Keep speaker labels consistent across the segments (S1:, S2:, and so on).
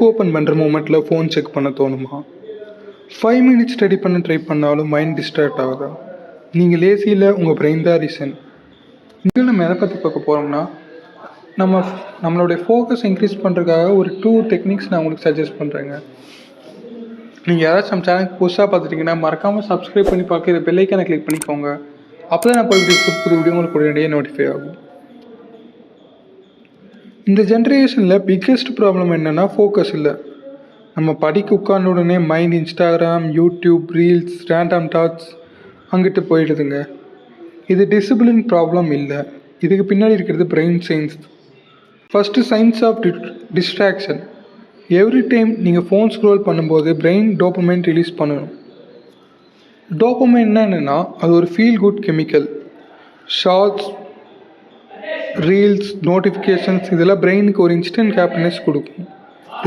S1: Open பண்ணுற மூமெண்ட்டில் phone check பண்ண தோணுமா? 5 மினிட்ஸ் ஸ்டடி பண்ண ட்ரை பண்ணாலும் மைண்ட் டிஸ்ட்ராக்ட் ஆகுதா? நீங்கள் லேசியில் உங்கள் பிரெயின் தான் ரீசன். இங்கே நம்ம எதை பற்றி பார்க்க போகிறோம்னா, நம்மளுடைய ஃபோக்கஸ் இன்க்ரீஸ் பண்ணுறதுக்காக ஒரு 2 டெக்னிக்ஸ் நான் உங்களுக்கு சஜஸ்ட் பண்ணுறேங்க. நீங்கள் யாராச்சும் நம்ம சேனலுக்கு புதுசாக பார்த்துட்டிங்கன்னா மறக்காமல் சப்ஸ்கிரைப் பண்ணி பார்க்க பெல் ஐக்கானை கிளிக் பண்ணிக்கோங்க. அப்போ தான் நான் புது வீடியோ உங்களுக்கு உடனடியாக நோட்டிஃபை ஆகும். இந்த ஜென்ரேஷனில் பிக்கெஸ்ட் ப்ராப்ளம் என்னென்னா ஃபோக்கஸ் இல்லை. நம்ம படிக்க உட்கார்ந்த உடனே mind Instagram, YouTube, reels, random thoughts அங்கிட்டு போயிடுதுங்க. இது டிசிப்ளின் ப்ராப்ளம் இல்லை, இதுக்கு பின்னாடி இருக்கிறது brain science. First science of distraction. Every time நீங்கள் ஃபோன் ஸ்க்ரோல் பண்ணும்போது பிரெயின் டோபமைன் ரிலீஸ் பண்ணணும். டோபமைன்னா என்னென்னா அது ஒரு feel good chemical. Shorts, reels, notifications இதெல்லாம் பிரெயினுக்கு ஒரு இன்ஸ்டன்ட் ஹாப்பினஸ் கொடுக்கும்.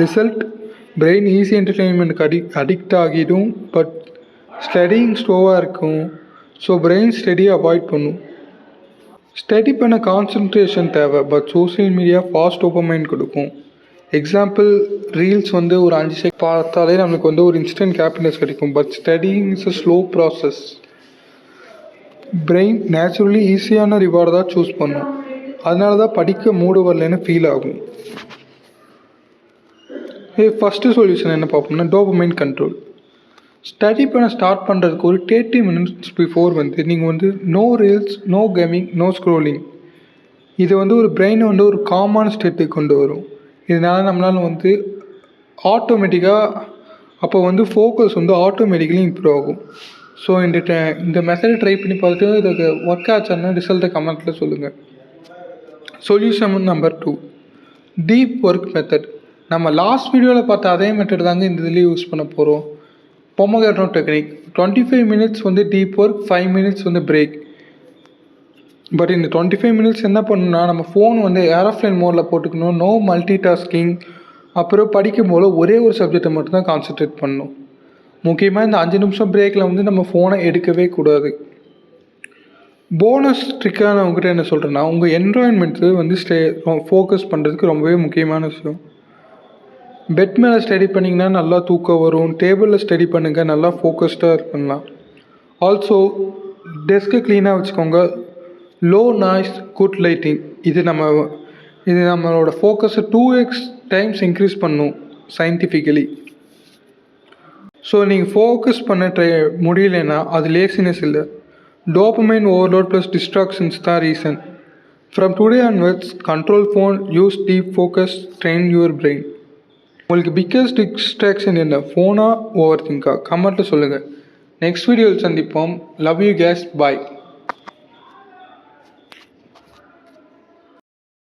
S1: ரிசல்ட், பிரெயின் ஈஸி என்டர்டெயின்மெண்ட்டுக்கு அடிக்ட் ஆகிடும். பட் ஸ்டடிங் ஸ்லோவாக இருக்கும். ஸோ பிரெயின் ஸ்டடியை அவாய்ட் பண்ணும். ஸ்டடி பண்ண கான்சன்ட்ரேஷன் தேவை. But social media fast dopamine கொடுக்கும். எக்ஸாம்பிள், ரீல்ஸ் ஒரு 5 செகண்ட் பார்த்தாலே நம்மளுக்கு ஒரு இன்ஸ்டன்ட் ஹாப்பினஸ் கிடைக்கும். But studying is a slow process. Brain naturally ஈஸியான ரிவார்டு தான் சூஸ் பண்ணும். அதனால தான் படிக்க மூடு வரலன்னு ஃபீல் ஆகும். ஃபஸ்ட்டு சொல்யூஷன் என்ன பார்ப்போம்னா, டோபமைன் கண்ட்ரோல். ஸ்டடி பண்ண ஸ்டார்ட் பண்ணுறதுக்கு ஒரு 30 மினிட்ஸ் பிஃபோர் நீங்கள் no reels, no gaming, no scrolling. இது ஒரு பிரெயினை ஒரு காமான ஸ்டேட்டுக்கு கொண்டு வரும். இதனால் நம்மளால் ஆட்டோமேட்டிக்காக அப்போ ஃபோக்கஸ் ஆட்டோமேட்டிக்கலி இம்ப்ரூவ் ஆகும். ஸோ இந்த மெத்தடை ட்ரை பண்ணி பார்த்துட்டு இதுக்கு ஒர்க் ஆச்சுன்னா ரிசல்ட்டை கமெண்ட்டில் சொல்லுங்கள். Solution number 2, deep work method. நம்ம லாஸ்ட் வீடியோவில் பார்த்த அதே மெத்தட் தாங்க இந்த இதுலேயும் யூஸ் பண்ண போகிறோம். Pomodoro technique. 25 minutes deep work, 5 minutes break. But இந்த 25 மினிட்ஸ் என்ன பண்ணணும்னா, நம்ம ஃபோன் ஏரோப்ளேன் மோடில் போட்டுக்கணும். No multitasking. அப்புறம் படிக்கும் போது ஒரே ஒரு சப்ஜெக்டை மட்டும்தான் கான்சன்ட்ரேட் பண்ணணும். முக்கியமாக இந்த 5 நிமிஷம் பிரேக்கில் நம்ம ஃபோனை எடுக்கவே கூடாது. போனஸ் ட்ரிக்காக நான் உங்கள்கிட்ட என்ன சொல்கிறேன்னா, உங்கள் என்விரான்மெண்ட்டு ஃபோக்கஸ் பண்ணுறதுக்கு ரொம்பவே முக்கியமான விஷயம். பெட் மேலே ஸ்டடி பண்ணிங்கன்னா நல்லா தூக்கம் வரும். டேபிளில் ஸ்டடி பண்ணுங்கள், நல்லா ஃபோக்கஸ்டாக பண்ணலாம். ஆல்சோ டெஸ்க்கை க்ளீனாக வச்சுக்கோங்க. Low noise, good lighting. இது நம்மளோட ஃபோக்கஸை 2x டைம்ஸ் இன்க்ரீஸ் பண்ணும் சயின்டிஃபிக்கலி. ஸோ நீங்கள் ஃபோக்கஸ் பண்ண முடியலைன்னா அது லேசினஸ் இல்லை. Dopamine overload plus distractions தான் reason. From today onwards, control phone, use deep focus, train your brain. உங்களுக்கு பிக்கஸ்ட் டிஸ்ட்ராக்ஷன் என்ன, ஃபோனா ஓவர் திங்கா? கமெண்ட்டில் சொல்லுங்கள். நெக்ஸ்ட் வீடியோவில் சந்திப்போம். Love you case. பாய்.